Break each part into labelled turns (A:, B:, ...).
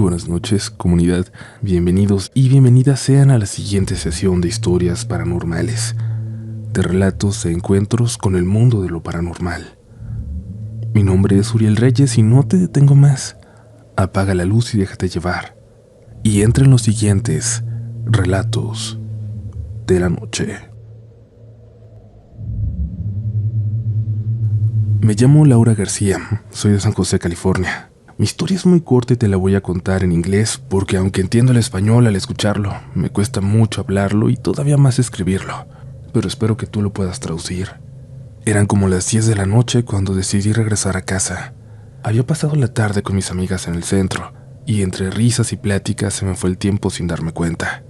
A: buenas noches, comunidad. Bienvenidos y bienvenidas sean a la siguiente sesión de historias paranormales, de relatos e encuentros con el mundo de lo paranormal. Mi nombre es Uriel Reyes y no te detengo más. Apaga la luz y déjate llevar. Y entra en los siguientes relatos de la noche. Me llamo Laura García, soy de San José, California. Mi historia es muy corta y te la voy a contar en inglés porque aunque entiendo el español al escucharlo, me cuesta mucho hablarlo y todavía más escribirlo, pero espero que tú lo puedas traducir. Eran como las 10 de la noche cuando decidí regresar a casa. Había pasado la tarde con mis amigas en el centro y entre risas y pláticas se me fue el tiempo sin darme cuenta.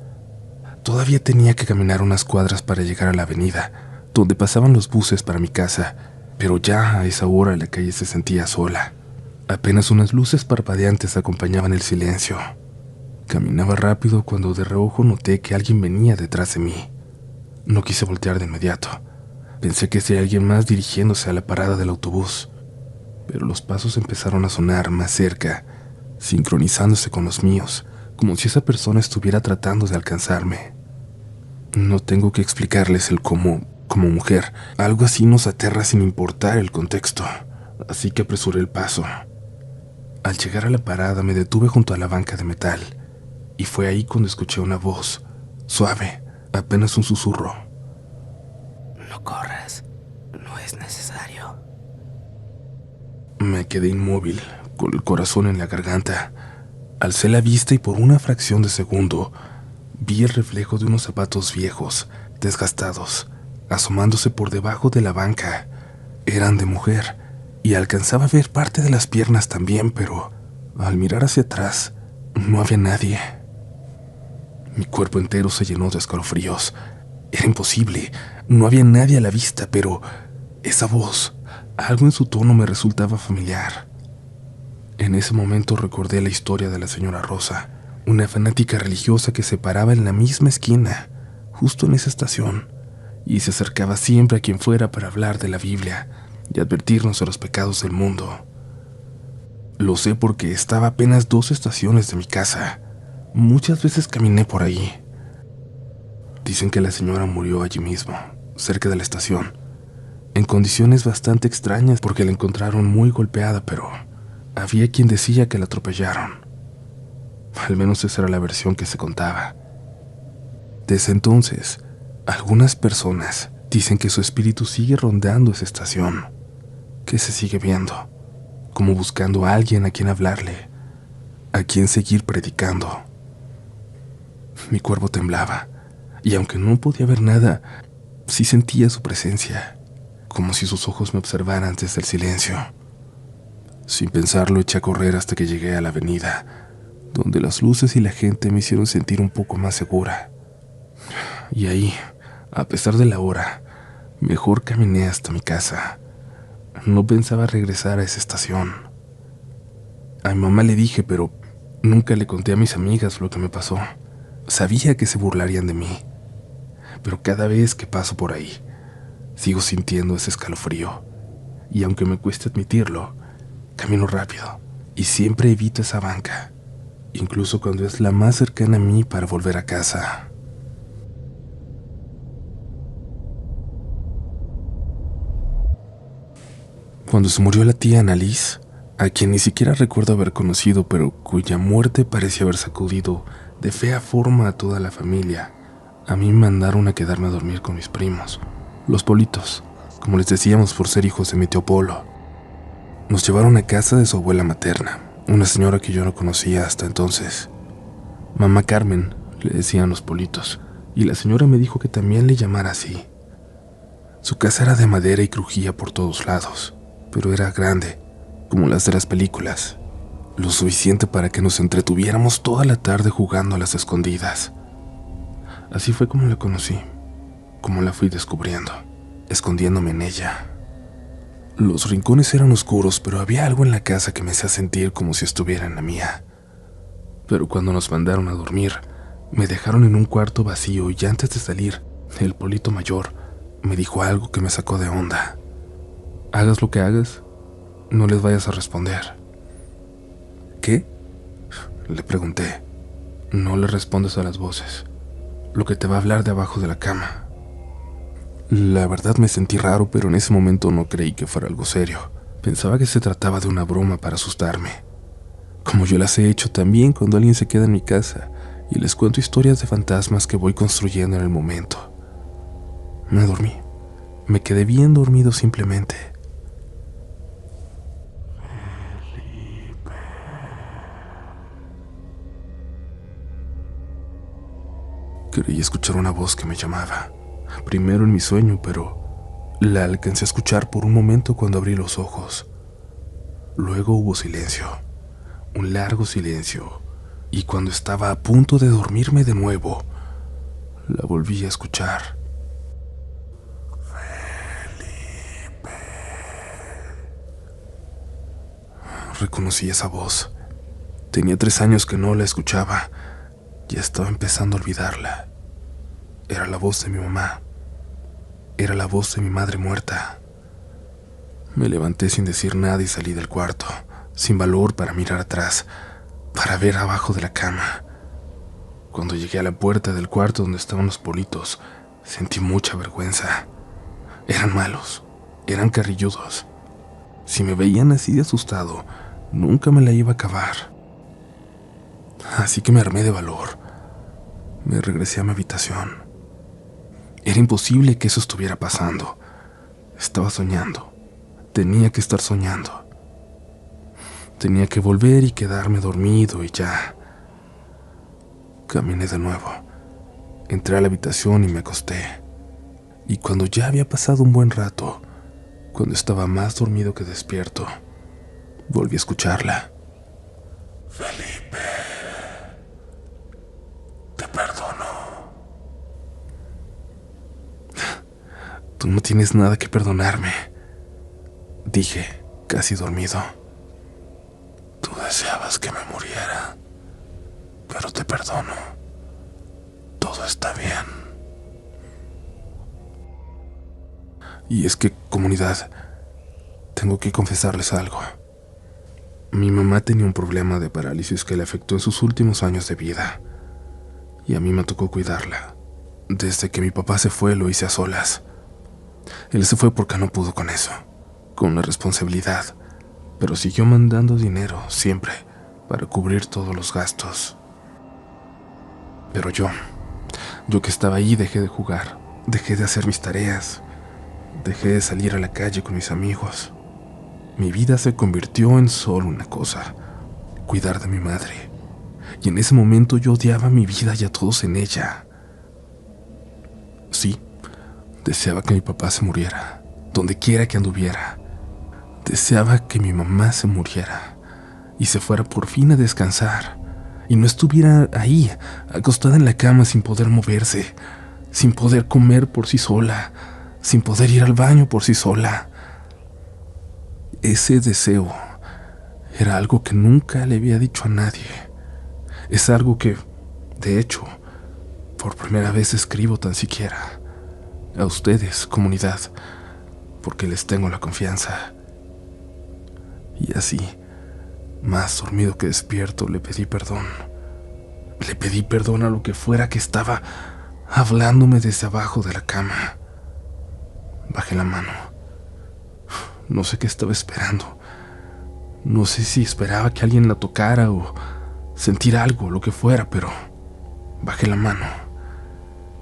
A: Todavía tenía que caminar unas cuadras para llegar a la avenida, donde pasaban los buses para mi casa, pero ya a esa hora la calle se sentía sola. Apenas unas luces parpadeantes acompañaban el silencio. Caminaba rápido cuando de reojo noté que alguien venía detrás de mí. No quise voltear de inmediato. Pensé que sería alguien más dirigiéndose a la parada del autobús, pero los pasos empezaron a sonar más cerca, sincronizándose con los míos, como si esa persona estuviera tratando de alcanzarme. No tengo que explicarles el cómo, como mujer, algo así nos aterra sin importar el contexto, así que apresuré el paso. Al llegar a la parada me detuve junto a la banca de metal, y fue ahí cuando escuché una voz, suave, apenas un susurro.
B: No corras, no es necesario.
A: Me quedé inmóvil, con el corazón en la garganta. Alcé la vista y por una fracción de segundo vi el reflejo de unos zapatos viejos, desgastados, asomándose por debajo de la banca. Eran de mujer, y alcanzaba a ver parte de las piernas también, pero al mirar hacia atrás no había nadie. Mi cuerpo entero se llenó de escalofríos. Era imposible, no había nadie a la vista, pero esa voz, algo en su tono me resultaba familiar. En ese momento recordé la historia de la señora Rosa, una fanática religiosa que se paraba en la misma esquina, justo en esa estación, y se acercaba siempre a quien fuera para hablar de la Biblia y advertirnos de los pecados del mundo. Lo sé porque estaba a apenas 2 estaciones de mi casa. Muchas veces caminé por ahí. Dicen que la señora murió allí mismo, cerca de la estación, en condiciones bastante extrañas porque la encontraron muy golpeada, pero había quien decía que la atropellaron. Al menos esa era la versión que se contaba. Desde entonces, algunas personas dicen que su espíritu sigue rondando esa estación, que se sigue viendo, como buscando a alguien a quien hablarle, a quien seguir predicando. Mi cuerpo temblaba, y aunque no podía ver nada, sí sentía su presencia, como si sus ojos me observaran desde el silencio. Sin pensarlo, eché a correr hasta que llegué a la avenida, donde las luces y la gente me hicieron sentir un poco más segura. Y ahí, a pesar de la hora, mejor caminé hasta mi casa. No pensaba regresar a esa estación. A mi mamá le dije, pero nunca le conté a mis amigas lo que me pasó. Sabía que se burlarían de mí, pero cada vez que paso por ahí, sigo sintiendo ese escalofrío. Y aunque me cueste admitirlo, camino rápido y siempre evito esa banca, incluso cuando es la más cercana a mí para volver a casa. Cuando se murió la tía Annalise, a quien ni siquiera recuerdo haber conocido, pero cuya muerte parecía haber sacudido de fea forma a toda la familia, a mí me mandaron a quedarme a dormir con mis primos, los Politos, como les decíamos por ser hijos de mi tío Polo. Nos llevaron a casa de su abuela materna, una señora que yo no conocía hasta entonces. Mamá Carmen, le decían los Politos, y la señora me dijo que también le llamara así. Su casa era de madera y crujía por todos lados, pero era grande, como las de las películas, lo suficiente para que nos entretuviéramos toda la tarde jugando a las escondidas. Así fue como la conocí, como la fui descubriendo, escondiéndome en ella. Los rincones eran oscuros, pero había algo en la casa que me hacía sentir como si estuviera en la mía. Pero cuando nos mandaron a dormir, me dejaron en un cuarto vacío y antes de salir, el Polito mayor me dijo algo que me sacó de onda. Hagas lo que hagas, no les vayas a responder. ¿Qué? Le pregunté. No le respondes a las voces. Lo que te va a hablar de abajo de la cama. La verdad me sentí raro, pero en ese momento no creí que fuera algo serio. Pensaba que se trataba de una broma para asustarme. Como yo las he hecho también cuando alguien se queda en mi casa y les cuento historias de fantasmas que voy construyendo en el momento. Me dormí. Me quedé bien dormido simplemente. Creí escuchar una voz que me llamaba. Primero en mi sueño, pero la alcancé a escuchar por un momento cuando abrí los ojos. Luego hubo silencio, un largo silencio, y cuando estaba a punto de dormirme de nuevo, la volví a escuchar. Felipe. Reconocí esa voz. Tenía 3 años que no la escuchaba. Ya estaba empezando a olvidarla. Era la voz de mi mamá. Era la voz de mi madre muerta. Me levanté sin decir nada y salí del cuarto, sin valor para mirar atrás, para ver abajo de la cama. Cuando llegué a la puerta del cuarto donde estaban los politos, sentí mucha vergüenza. Eran malos, eran carrilludos. Si me veían así de asustado, nunca me la iba a acabar. Así que me armé de valor. Me regresé a mi habitación. Era imposible que eso estuviera pasando. Estaba soñando. Tenía que estar soñando. Tenía que volver y quedarme dormido y ya. Caminé de nuevo. Entré a la habitación y me acosté. Y cuando ya había pasado un buen rato, cuando estaba más dormido que despierto, volví a escucharla. Felipe, te perdono. Tú no tienes nada que perdonarme, dije, casi dormido. Tú deseabas que me muriera, pero te perdono. Todo está bien. Y es que, comunidad, tengo que confesarles algo. Mi mamá tenía un problema de parálisis que le afectó en sus últimos años de vida. Y a mí me tocó cuidarla. Desde que mi papá se fue, lo hice a solas. Él se fue porque no pudo con eso, con la responsabilidad, pero siguió mandando dinero, siempre, para cubrir todos los gastos. Pero yo que estaba ahí, dejé de jugar, dejé de hacer mis tareas, dejé de salir a la calle con mis amigos. Mi vida se convirtió en solo una cosa: cuidar de mi madre. Y en ese momento yo odiaba mi vida y a todos en ella. Sí, deseaba que mi papá se muriera, donde quiera que anduviera. Deseaba que mi mamá se muriera y se fuera por fin a descansar, y no estuviera ahí, acostada en la cama sin poder moverse, sin poder comer por sí sola, sin poder ir al baño por sí sola. Ese deseo era algo que nunca le había dicho a nadie. Es algo que, de hecho, por primera vez escribo tan siquiera. A ustedes, comunidad, porque les tengo la confianza. Y así, más dormido que despierto, le pedí perdón. Le pedí perdón a lo que fuera que estaba hablándome desde abajo de la cama. Bajé la mano. No sé qué estaba esperando. No sé si esperaba que alguien la tocara o sentir algo, lo que fuera, pero bajé la mano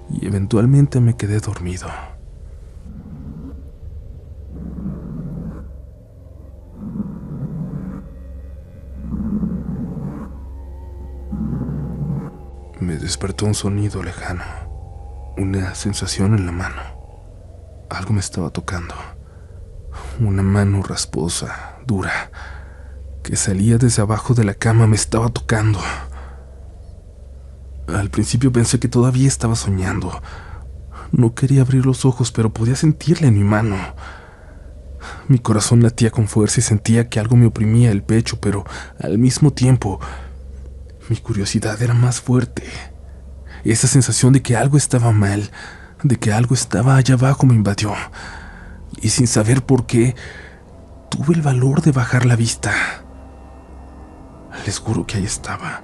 A: y eventualmente me quedé dormido. Me despertó un sonido lejano, una sensación en la mano. Algo me estaba tocando. Una mano rasposa, dura, que salía desde abajo de la cama me estaba tocando. Al principio pensé que todavía estaba soñando. No quería abrir los ojos, pero podía sentirla en mi mano. Mi corazón latía con fuerza y sentía que algo me oprimía el pecho, pero al mismo tiempo mi curiosidad era más fuerte. Esa sensación de que algo estaba mal, de que algo estaba allá abajo, me invadió. Y sin saber por qué, tuve el valor de bajar la vista. Les juro que ahí estaba,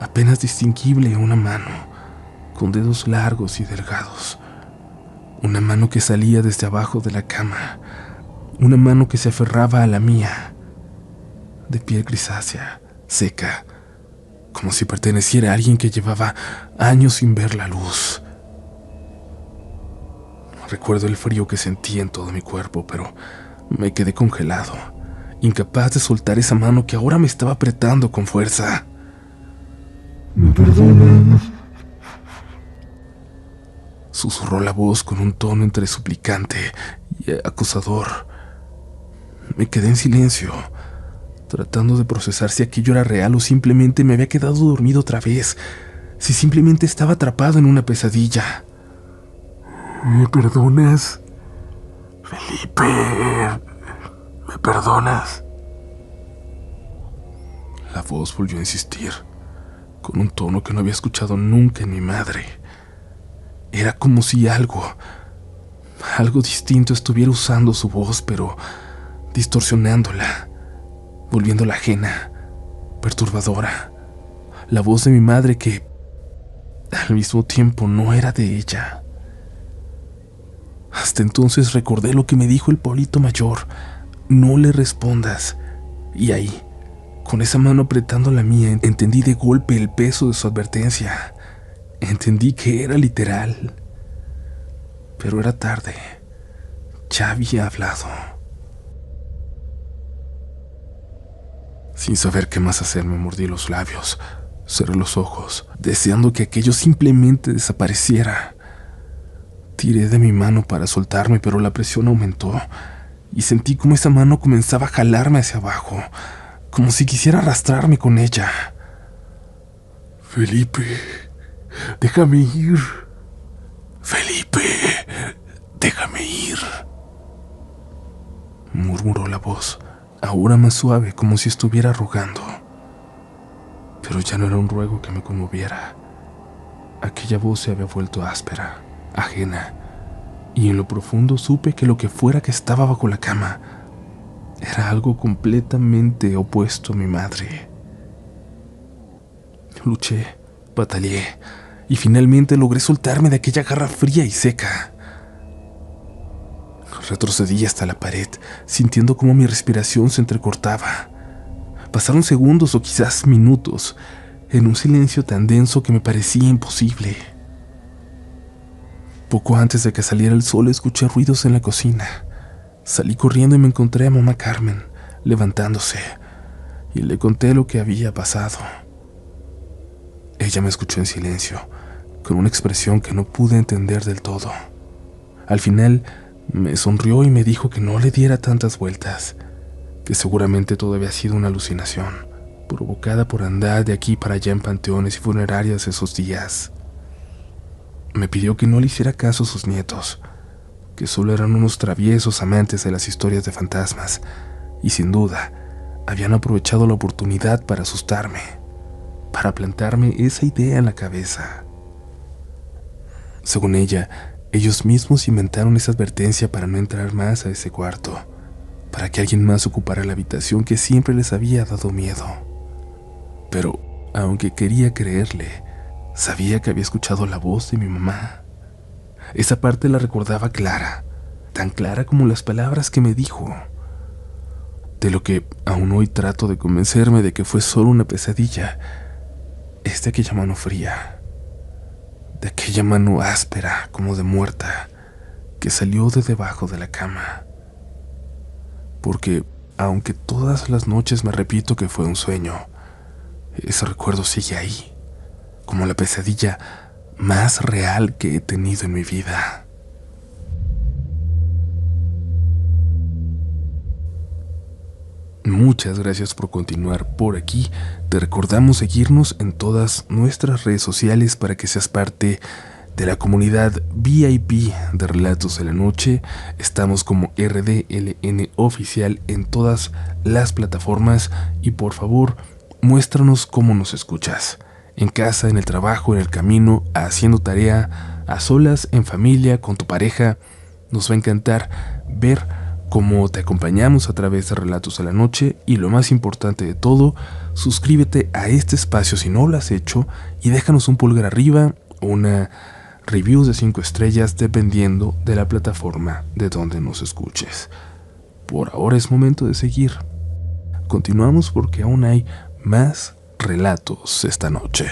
A: apenas distinguible una mano, con dedos largos y delgados. Una mano que salía desde abajo de la cama, una mano que se aferraba a la mía, de piel grisácea, seca, como si perteneciera a alguien que llevaba años sin ver la luz. Recuerdo el frío que sentí en todo mi cuerpo, pero me quedé congelado, incapaz de soltar esa mano que ahora me estaba apretando con fuerza.
C: ¿Me perdonas?
A: Susurró la voz con un tono entre suplicante y acusador. Me quedé en silencio, tratando de procesar si aquello era real o simplemente me había quedado dormido otra vez, si simplemente estaba atrapado en una pesadilla.
C: ¿Me perdonas? Felipe, ¿me perdonas?
A: La voz volvió a insistir, con un tono que no había escuchado nunca en mi madre. Era como si algo distinto estuviera usando su voz, pero distorsionándola, volviéndola ajena, perturbadora. La voz de mi madre que, al mismo tiempo, no era de ella. Hasta entonces recordé lo que me dijo el Pablito mayor: no le respondas. Y ahí, con esa mano apretando la mía, entendí de golpe el peso de su advertencia. Entendí que era literal. Pero era tarde. Ya había hablado. Sin saber qué más hacer, me mordí los labios, cerré los ojos, deseando que aquello simplemente desapareciera. Tiré de mi mano para soltarme, pero la presión aumentó y sentí como esa mano comenzaba a jalarme hacia abajo, como si quisiera arrastrarme con ella.
C: Felipe, déjame ir.
A: Felipe, déjame ir, murmuró la voz, ahora más suave, como si estuviera rogando. Pero ya no era un ruego que me conmoviera. Aquella voz se había vuelto áspera, ajena, y en lo profundo supe que lo que fuera que estaba bajo la cama era algo completamente opuesto a mi madre. Luché, batallé, y finalmente logré soltarme de aquella garra fría y seca. Retrocedí hasta la pared, sintiendo cómo mi respiración se entrecortaba. Pasaron segundos o quizás minutos, en un silencio tan denso que me parecía imposible. Poco antes de que saliera el sol, escuché ruidos en la cocina. Salí corriendo y me encontré a mamá Carmen, levantándose, y le conté lo que había pasado. Ella me escuchó en silencio, con una expresión que no pude entender del todo. Al final, me sonrió y me dijo que no le diera tantas vueltas, que seguramente todo había sido una alucinación, provocada por andar de aquí para allá en panteones y funerarias esos días. Me pidió que no le hiciera caso a sus nietos, que solo eran unos traviesos amantes de las historias de fantasmas, y sin duda, habían aprovechado la oportunidad para asustarme, para plantarme esa idea en la cabeza. Según ella, ellos mismos inventaron esa advertencia para no entrar más a ese cuarto, para que alguien más ocupara la habitación que siempre les había dado miedo. Pero, aunque quería creerle, sabía que había escuchado la voz de mi mamá. Esa parte la recordaba clara, tan clara como las palabras que me dijo. De lo que aún hoy trato de convencerme de que fue solo una pesadilla, es de aquella mano fría, de aquella mano áspera como de muerta, que salió de debajo de la cama. Porque, aunque todas las noches me repito que fue un sueño, ese recuerdo sigue ahí, como la pesadilla más real que he tenido en mi vida. Muchas gracias por continuar por aquí. Te recordamos seguirnos en todas nuestras redes sociales para que seas parte de la comunidad VIP de Relatos de la Noche. Estamos como RDLN Oficial en todas las plataformas y por favor, muéstranos cómo nos escuchas. En casa, en el trabajo, en el camino, haciendo tarea, a solas, en familia, con tu pareja. Nos va a encantar ver Como te acompañamos a través de Relatos de la Noche, y lo más importante de todo, suscríbete a este espacio si no lo has hecho y déjanos un pulgar arriba o una review de 5 estrellas dependiendo de la plataforma de donde nos escuches. Por ahora es momento de seguir. Continuamos porque aún hay más relatos esta noche.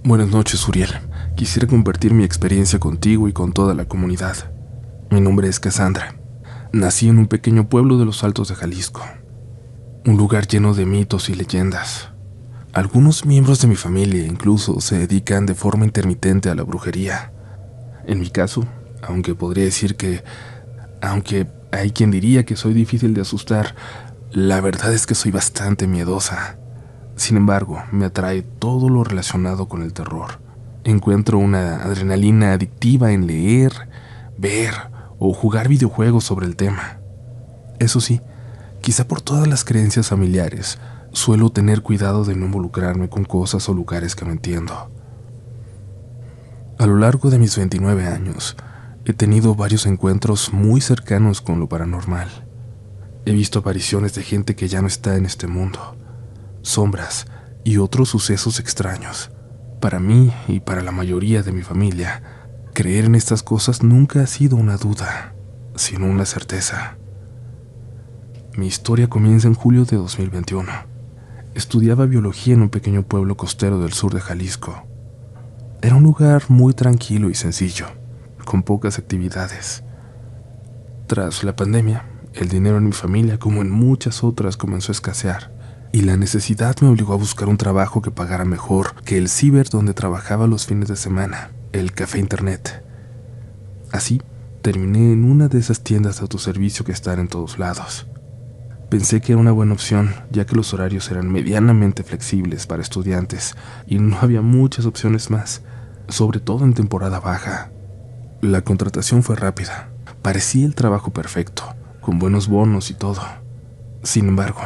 A: Buenas noches, Uriel. Quisiera compartir mi experiencia contigo y con toda la comunidad. Mi nombre es Cassandra. Nací en un pequeño pueblo de los Altos de Jalisco, un lugar lleno de mitos y leyendas. Algunos miembros de mi familia incluso se dedican de forma intermitente a la brujería. En mi caso, aunque hay quien diría que soy difícil de asustar, la verdad es que soy bastante miedosa. Sin embargo, me atrae todo lo relacionado con el terror. Encuentro una adrenalina adictiva en leer, ver o jugar videojuegos sobre el tema. Eso sí, quizá por todas las creencias familiares, suelo tener cuidado de no involucrarme con cosas o lugares que no entiendo. A lo largo de mis 29 años, he tenido varios encuentros muy cercanos con lo paranormal. He visto apariciones de gente que ya no está en este mundo, sombras y otros sucesos extraños. Para mí y para la mayoría de mi familia, creer en estas cosas nunca ha sido una duda, sino una certeza. Mi historia comienza en julio de 2021. Estudiaba biología en un pequeño pueblo costero del sur de Jalisco. Era un lugar muy tranquilo y sencillo, con pocas actividades. Tras la pandemia, el dinero en mi familia, como en muchas otras, comenzó a escasear, y la necesidad me obligó a buscar un trabajo que pagara mejor que el ciber donde trabajaba los fines de semana, el café internet. Así, terminé en una de esas tiendas de autoservicio que están en todos lados. Pensé que era una buena opción, ya que los horarios eran medianamente flexibles para estudiantes y no había muchas opciones más, sobre todo en temporada baja. La contratación fue rápida. Parecía el trabajo perfecto, con buenos bonos y todo. Sin embargo,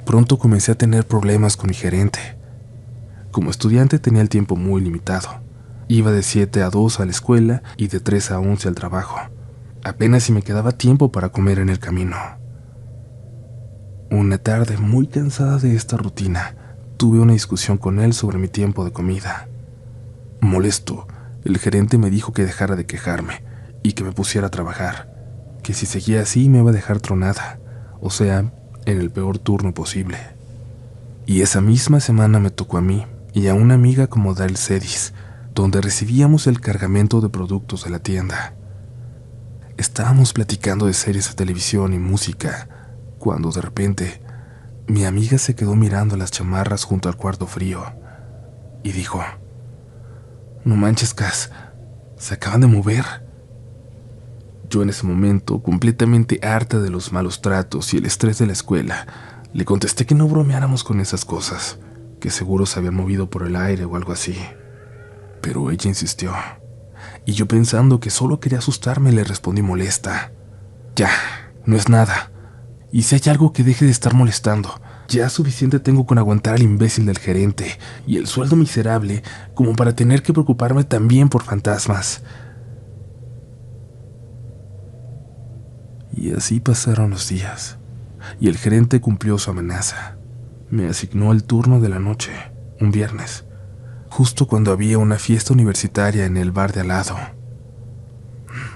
A: pronto comencé a tener problemas con mi gerente. Como estudiante tenía el tiempo muy limitado. Iba de 7 a 2 a la escuela y de 3 a 11 al trabajo. Apenas si me quedaba tiempo para comer en el camino. Una tarde, muy cansada de esta rutina, tuve una discusión con él sobre mi tiempo de comida. Molesto, el gerente me dijo que dejara de quejarme y que me pusiera a trabajar, que si seguía así me iba a dejar tronada, o sea, en el peor turno posible. Y esa misma semana me tocó a mí y a una amiga acomodar el CEDIS, donde recibíamos el cargamento de productos de la tienda. Estábamos platicando de series de televisión y música, cuando de repente mi amiga se quedó mirando las chamarras junto al cuarto frío y dijo: «No manches, Cas, se acaban de mover». Yo en ese momento, completamente harta de los malos tratos y el estrés de la escuela, le contesté que no bromeáramos con esas cosas, que seguro se habían movido por el aire o algo así. Pero ella insistió, y yo pensando que solo quería asustarme le respondí molesta: «Ya, no es nada. Y si hay algo, que deje de estar molestando. Ya suficiente tengo con aguantar al imbécil del gerente y el sueldo miserable como para tener que preocuparme también por fantasmas». Y así pasaron los días, y el gerente cumplió su amenaza. Me asignó el turno de la noche, un viernes, justo cuando había una fiesta universitaria en el bar de al lado.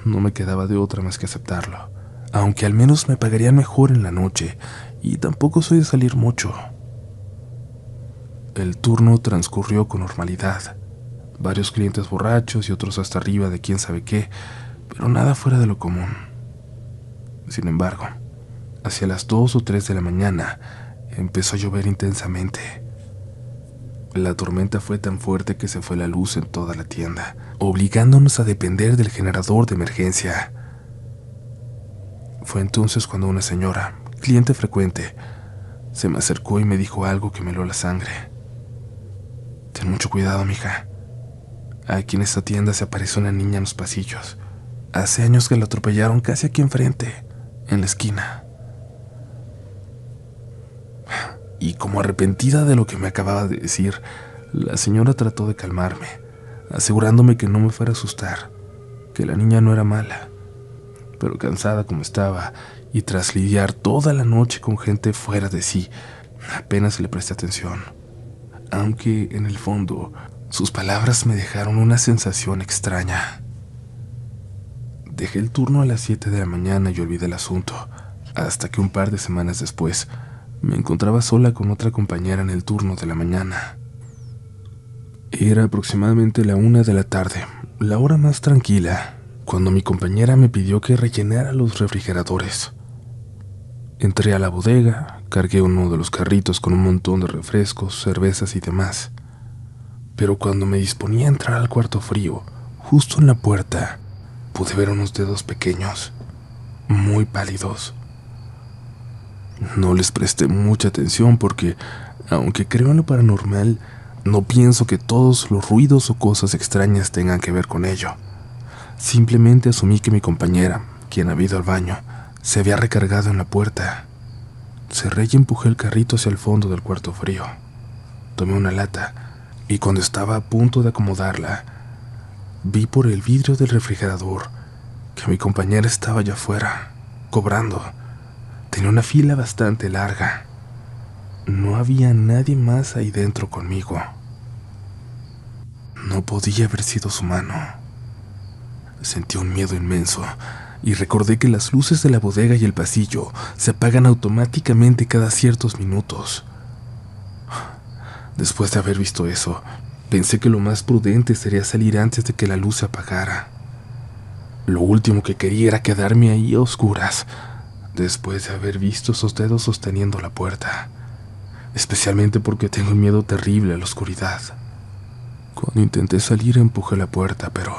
A: No me quedaba de otra más que aceptarlo, aunque al menos me pagarían mejor en la noche, y tampoco soy de salir mucho. El turno transcurrió con normalidad. Varios clientes borrachos y otros hasta arriba de quién sabe qué, pero nada fuera de lo común. Sin embargo, hacia las 2 o 3 de la mañana empezó a llover intensamente. La tormenta fue tan fuerte que se fue la luz en toda la tienda, obligándonos a depender del generador de emergencia. Fue entonces cuando una señora, cliente frecuente, se me acercó y me dijo algo que me heló la sangre. «Ten mucho cuidado, mija. Aquí en esta tienda se aparece una niña en los pasillos. Hace años que la atropellaron casi aquí enfrente, en la esquina». Y como arrepentida de lo que me acababa de decir, la señora trató de calmarme, asegurándome que no me fuera a asustar, que la niña no era mala, pero cansada como estaba y tras lidiar toda la noche con gente fuera de sí, apenas le presté atención, aunque en el fondo sus palabras me dejaron una sensación extraña. Dejé el turno a las 7 de la mañana y olvidé el asunto, hasta que un par de semanas después me encontraba sola con otra compañera en el turno de la mañana. Era aproximadamente la 1 de la tarde, la hora más tranquila, cuando mi compañera me pidió que rellenara los refrigeradores. Entré a la bodega, cargué uno de los carritos con un montón de refrescos, cervezas y demás. Pero cuando me disponía a entrar al cuarto frío, justo en la puerta, pude ver unos dedos pequeños, muy pálidos. No les presté mucha atención porque, aunque creo en lo paranormal, no pienso que todos los ruidos o cosas extrañas tengan que ver con ello. Simplemente asumí que mi compañera, quien había ido al baño, se había recargado en la puerta. Cerré y empujé el carrito hacia el fondo del cuarto frío. Tomé una lata y cuando estaba a punto de acomodarla, vi por el vidrio del refrigerador que mi compañera estaba allá afuera, cobrando. Tenía una fila bastante larga. No había nadie más ahí dentro conmigo. No podía haber sido su mano. Sentí un miedo inmenso y recordé que las luces de la bodega y el pasillo se apagan automáticamente cada ciertos minutos. Después de haber visto eso, pensé que lo más prudente sería salir antes de que la luz se apagara. Lo último que quería era quedarme ahí a oscuras, después de haber visto esos dedos sosteniendo la puerta, especialmente porque tengo un miedo terrible a la oscuridad. Cuando intenté salir empujé la puerta, pero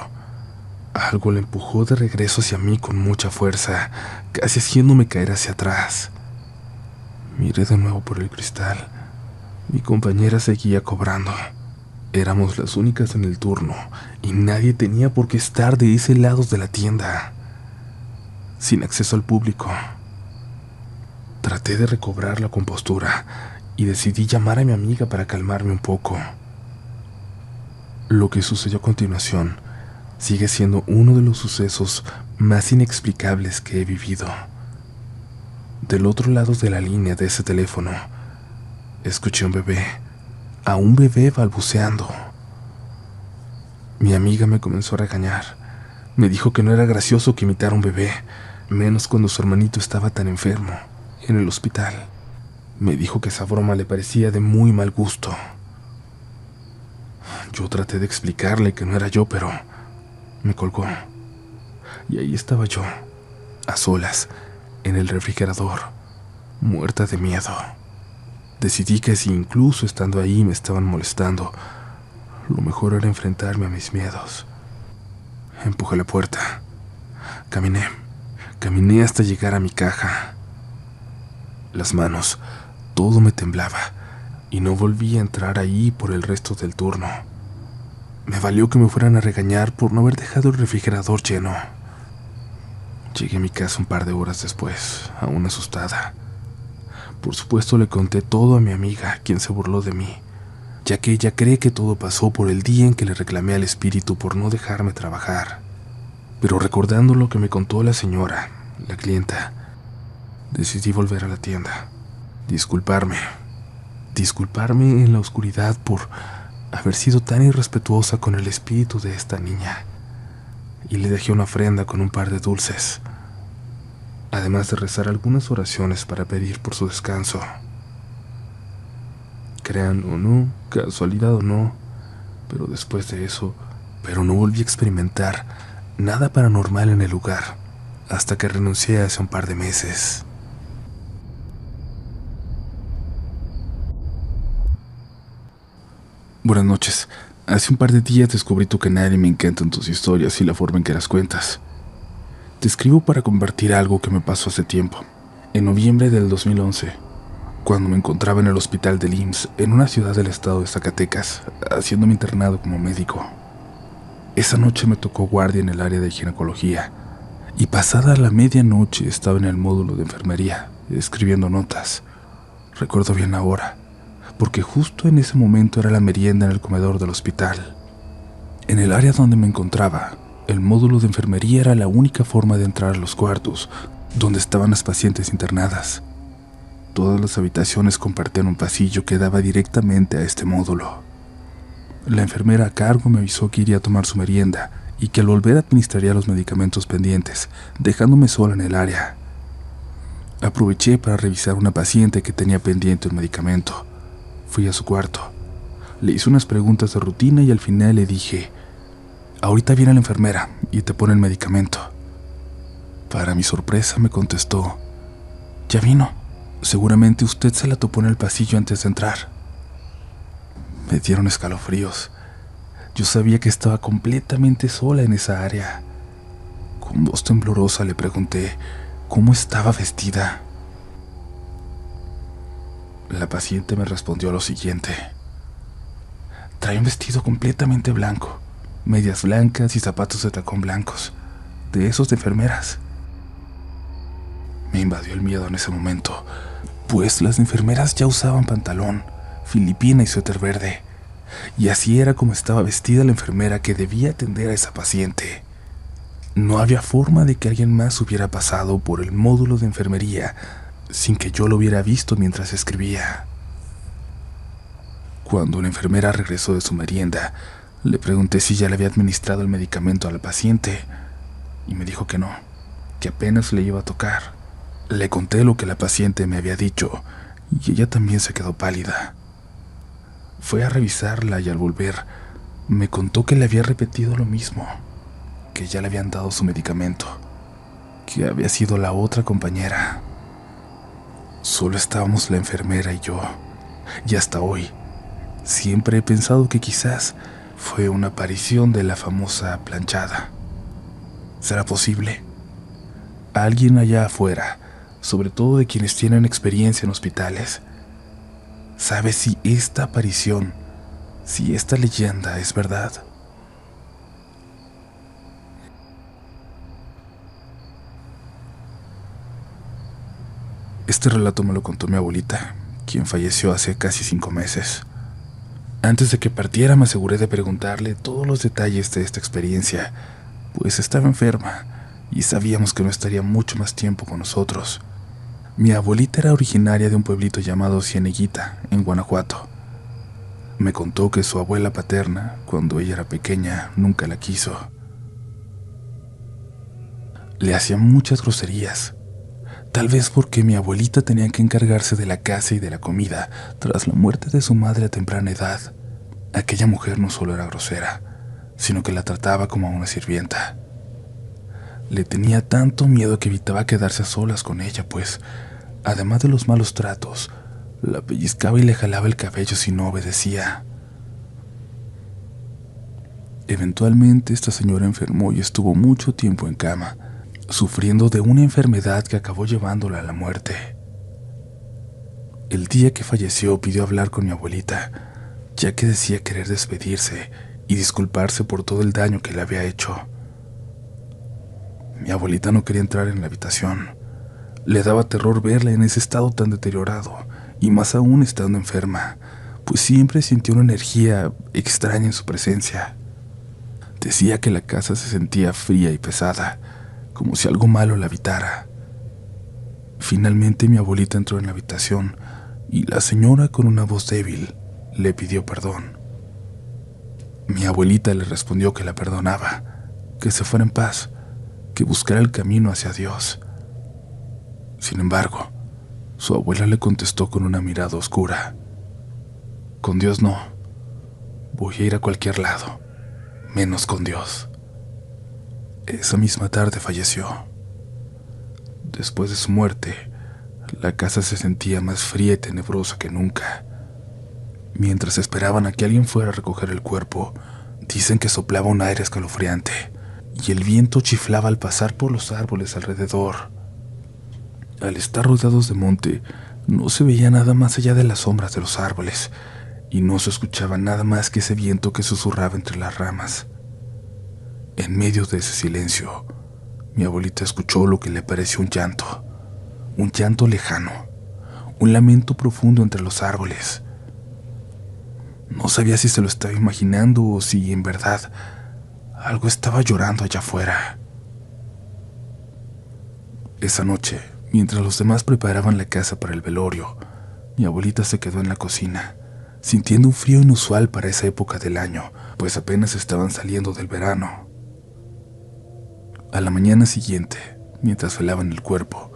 A: algo la empujó de regreso hacia mí con mucha fuerza, casi haciéndome caer hacia atrás. Miré de nuevo por el cristal. Mi compañera seguía cobrando. Éramos las únicas en el turno y nadie tenía por qué estar de ese lado de la tienda, sin acceso al público. Traté de recobrar la compostura y decidí llamar a mi amiga para calmarme un poco. Lo que sucedió a continuación sigue siendo uno de los sucesos más inexplicables que he vivido. Del otro lado de la línea de ese teléfono, escuché a un bebé balbuceando. Mi amiga me comenzó a regañar. Me dijo que no era gracioso que imitara a un bebé, menos cuando su hermanito estaba tan enfermo, en el hospital. Me dijo que esa broma le parecía de muy mal gusto. Yo traté de explicarle que no era yo, pero me colgó. Y ahí estaba yo, a solas, en el refrigerador, muerta de miedo. Decidí que si incluso estando ahí me estaban molestando, lo mejor era enfrentarme a mis miedos. Empujé la puerta. Caminé hasta llegar a mi caja. Las manos, todo me temblaba, y no volví a entrar ahí por el resto del turno. Me valió que me fueran a regañar por no haber dejado el refrigerador lleno. Llegué a mi casa un par de horas después, aún asustada. Por supuesto le conté todo a mi amiga, quien se burló de mí, ya que ella cree que todo pasó por el día en que le reclamé al espíritu por no dejarme trabajar. Pero recordando lo que me contó la señora, la clienta, decidí volver a la tienda, disculparme en la oscuridad por haber sido tan irrespetuosa con el espíritu de esta niña, y le dejé una ofrenda con un par de dulces, además de rezar algunas oraciones para pedir por su descanso. Crean o no, casualidad o no, pero después de eso, no volví a experimentar nada paranormal en el lugar, hasta que renuncié hace un par de meses. Buenas noches. Hace un par de días descubrí tu canal y me encantan tus historias y la forma en que las cuentas. Te escribo para compartir algo que me pasó hace tiempo, en noviembre del 2011, cuando me encontraba en el hospital del IMSS en una ciudad del estado de Zacatecas, haciendo mi internado como médico. Esa noche me tocó guardia en el área de ginecología, y pasada la medianoche estaba en el módulo de enfermería, escribiendo notas. Recuerdo bien la hora, porque justo en ese momento era la merienda en el comedor del hospital. En el área donde me encontraba, El módulo de enfermería era la única forma de entrar a los cuartos donde estaban las pacientes internadas. Todas las habitaciones compartían un pasillo que daba directamente a este módulo. La enfermera a cargo me avisó que iría a tomar su merienda y que al volver administraría los medicamentos pendientes, dejándome sola en el área. Aproveché para revisar una paciente que tenía pendiente un medicamento. Fui a su cuarto. Le hice unas preguntas de rutina y al final le dije: ahorita viene la enfermera y te pone el medicamento. Para mi sorpresa me contestó: ya vino, seguramente usted se la topó en el pasillo antes de entrar. Me dieron escalofríos. Yo sabía que estaba completamente sola en esa área. Con voz temblorosa le pregunté cómo estaba vestida. La paciente me respondió lo siguiente: trae un vestido completamente blanco, medias blancas y zapatos de tacón blancos, de esos de enfermeras. Me invadió el miedo en ese momento, pues las enfermeras ya usaban pantalón, filipina y suéter verde, y así era como estaba vestida la enfermera que debía atender a esa paciente. No había forma de que alguien más hubiera pasado por el módulo de enfermería sin que yo lo hubiera visto mientras escribía. Cuando la enfermera regresó de su merienda, le pregunté si ya le había administrado el medicamento a la paciente, y me dijo que no, que apenas le iba a tocar. Le conté lo que la paciente me había dicho, y ella también se quedó pálida. Fue a revisarla y al volver, me contó que le había repetido lo mismo, que ya le habían dado su medicamento, que había sido la otra compañera. Solo estábamos la enfermera y yo, y hasta hoy siempre he pensado que quizás fue una aparición de la famosa planchada. ¿Será posible? Alguien allá afuera, sobre todo de quienes tienen experiencia en hospitales, sabe si esta aparición, si esta leyenda es verdad. Este relato me lo contó mi abuelita, quien falleció hace casi 5 meses. Antes de que partiera me aseguré de preguntarle todos los detalles de esta experiencia, pues estaba enferma y sabíamos que no estaría mucho más tiempo con nosotros. Mi abuelita era originaria de un pueblito llamado Cieneguita, en Guanajuato. Me contó que su abuela paterna, cuando ella era pequeña, nunca la quiso. Le hacía muchas groserías, tal vez porque mi abuelita tenía que encargarse de la casa y de la comida tras la muerte de su madre a temprana edad. Aquella mujer no solo era grosera, sino que la trataba como a una sirvienta. Le tenía tanto miedo que evitaba quedarse a solas con ella, pues, además de los malos tratos, la pellizcaba y le jalaba el cabello si no obedecía. Eventualmente esta señora enfermó y estuvo mucho tiempo en cama, sufriendo de una enfermedad que acabó llevándola a la muerte. El día que falleció pidió hablar con mi abuelita, ya que decía querer despedirse y disculparse por todo el daño que le había hecho. Mi abuelita no quería entrar en la habitación. Le daba terror verla en ese estado tan deteriorado, y más aún estando enferma, pues siempre sintió una energía extraña en su presencia. Decía que la casa se sentía fría y pesada, como si algo malo la habitara. Finalmente mi abuelita entró en la habitación y la señora, con una voz débil, le pidió perdón. Mi abuelita le respondió que la perdonaba, que se fuera en paz, que buscara el camino hacia Dios. Sin embargo, su abuela le contestó con una mirada oscura: con Dios no, voy a ir a cualquier lado, menos con Dios. Esa misma tarde falleció. Después de su muerte, la casa se sentía más fría y tenebrosa que nunca. Mientras esperaban a que alguien fuera a recoger el cuerpo, dicen que soplaba un aire escalofriante y el viento chiflaba al pasar por los árboles alrededor. Al estar rodeados de monte, no se veía nada más allá de las sombras de los árboles y no se escuchaba nada más que ese viento que susurraba entre las ramas. En medio de ese silencio, mi abuelita escuchó lo que le pareció un llanto lejano, un lamento profundo entre los árboles. No sabía si se lo estaba imaginando o si, en verdad, Algo estaba llorando allá afuera. Esa noche, mientras los demás preparaban la casa para el velorio, mi abuelita se quedó en la cocina, sintiendo un frío inusual para esa época del año, pues apenas estaban saliendo del verano. A la mañana siguiente, mientras velaban el cuerpo,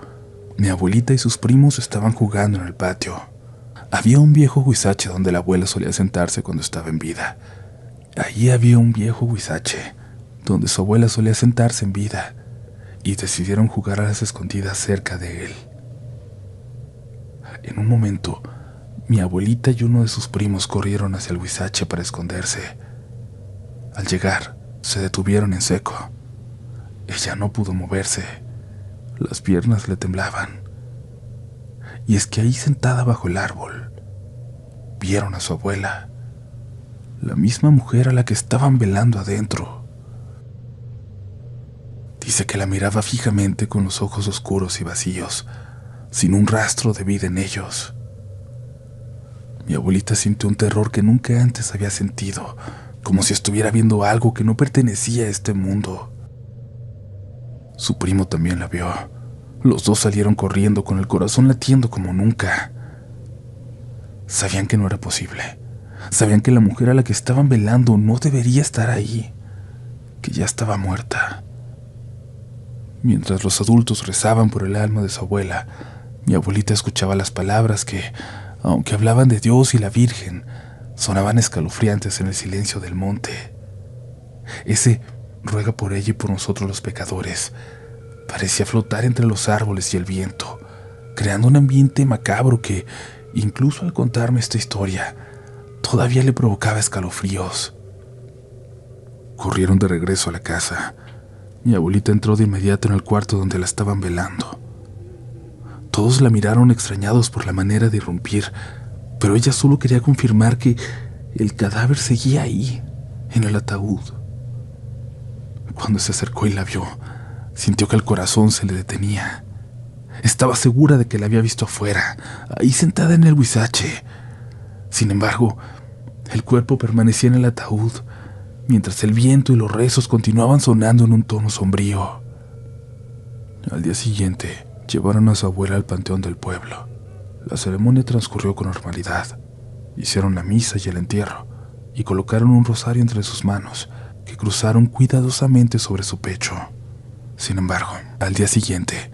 A: mi abuelita y sus primos estaban jugando en el patio. Había un viejo huizache donde la abuela solía sentarse cuando estaba en vida. Allí había un viejo huizache donde su abuela solía sentarse en vida, y decidieron jugar a las escondidas cerca de él. En un momento, mi abuelita y uno de sus primos corrieron hacia el huizache para esconderse. Al llegar, se detuvieron en seco. Ella no pudo moverse. Las piernas le temblaban. Y es que ahí sentada bajo el árbol, vieron a su abuela, la misma mujer a la que estaban velando adentro. Dice que la miraba fijamente con los ojos oscuros y vacíos, sin un rastro de vida en ellos. Mi abuelita sintió un terror que nunca antes había sentido, como si estuviera viendo algo que no pertenecía a este mundo. Su primo también la vio. Los dos salieron corriendo con el corazón latiendo como nunca. Sabían que no era posible. Sabían que la mujer a la que estaban velando no debería estar ahí, que ya estaba muerta. Mientras los adultos rezaban por el alma de su abuela, mi abuelita escuchaba las palabras que, aunque hablaban de Dios y la Virgen, sonaban escalofriantes en el silencio del monte. Ese ruega por ella y por nosotros los pecadores parecía flotar entre los árboles y el viento, creando un ambiente macabro que, incluso al contarme esta historia, todavía le provocaba escalofríos. Corrieron de regreso a la casa. Mi abuelita entró de inmediato en el cuarto donde la estaban velando. Todos la miraron extrañados por la manera de irrumpir, pero ella solo quería confirmar que el cadáver seguía ahí, en el ataúd. Cuando se acercó y la vio, sintió que el corazón se le detenía. Estaba segura de que la había visto afuera, ahí sentada en el huizache. Sin embargo, el cuerpo permanecía en el ataúd, mientras el viento y los rezos continuaban sonando en un tono sombrío. Al día siguiente, llevaron a su abuela al panteón del pueblo. La ceremonia transcurrió con normalidad. Hicieron la misa y el entierro, y colocaron un rosario entre sus manos, que cruzaron cuidadosamente sobre su pecho. Sin embargo, al día siguiente,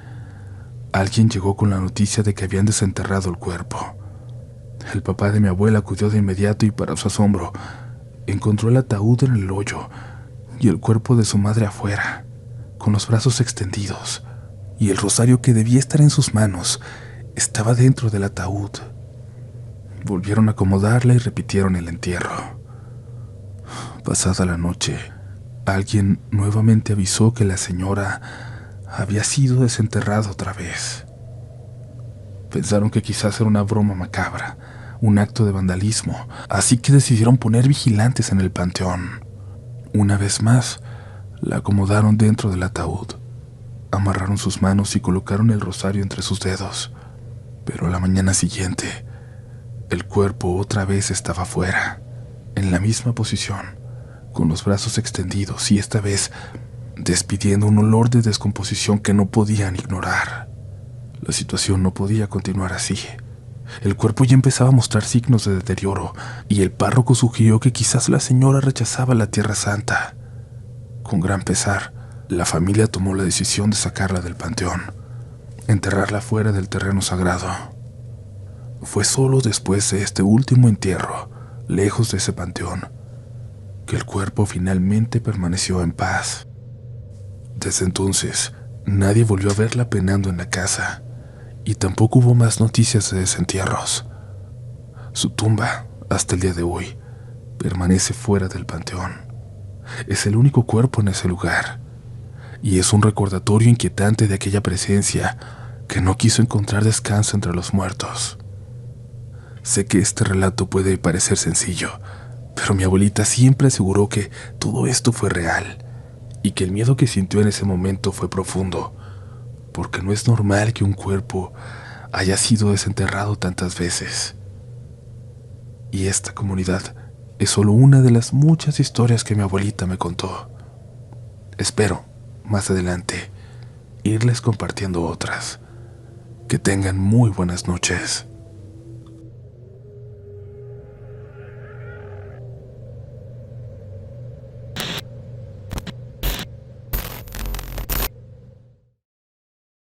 A: alguien llegó con la noticia de que habían desenterrado el cuerpo. El papá de mi abuela acudió de inmediato y, para su asombro, encontró el ataúd en el hoyo y el cuerpo de su madre afuera, con los brazos extendidos, y el rosario que debía estar en sus manos estaba dentro del ataúd. Volvieron a acomodarla y repitieron el entierro. Pasada la noche, alguien nuevamente avisó que la señora había sido desenterrada otra vez. Pensaron que quizás era una broma macabra, un acto de vandalismo, así que decidieron poner vigilantes en el panteón. Una vez más, la acomodaron dentro del ataúd, amarraron sus manos y colocaron el rosario entre sus dedos. Pero a la mañana siguiente, el cuerpo otra vez estaba fuera, en la misma posición, con los brazos extendidos y esta vez despidiendo un olor de descomposición que no podían ignorar. La situación no podía continuar así. El cuerpo ya empezaba a mostrar signos de deterioro y el párroco sugirió que quizás la señora rechazaba la Tierra Santa. Con gran pesar, la familia tomó la decisión de sacarla del panteón, enterrarla fuera del terreno sagrado. Fue solo después de este último entierro, lejos de ese panteón, que el cuerpo finalmente permaneció en paz. Desde entonces, nadie volvió a verla penando en la casa, y tampoco hubo más noticias de desentierros. Su tumba, hasta el día de hoy, permanece fuera del panteón. Es el único cuerpo en ese lugar, y es un recordatorio inquietante de aquella presencia que no quiso encontrar descanso entre los muertos. Sé que este relato puede parecer sencillo, pero mi abuelita siempre aseguró que todo esto fue real, y que el miedo que sintió en ese momento fue profundo, porque no es normal que un cuerpo haya sido desenterrado tantas veces. Y esta comunidad es solo una de las muchas historias que mi abuelita me contó. Espero, más adelante, irles compartiendo otras. Que tengan muy buenas noches.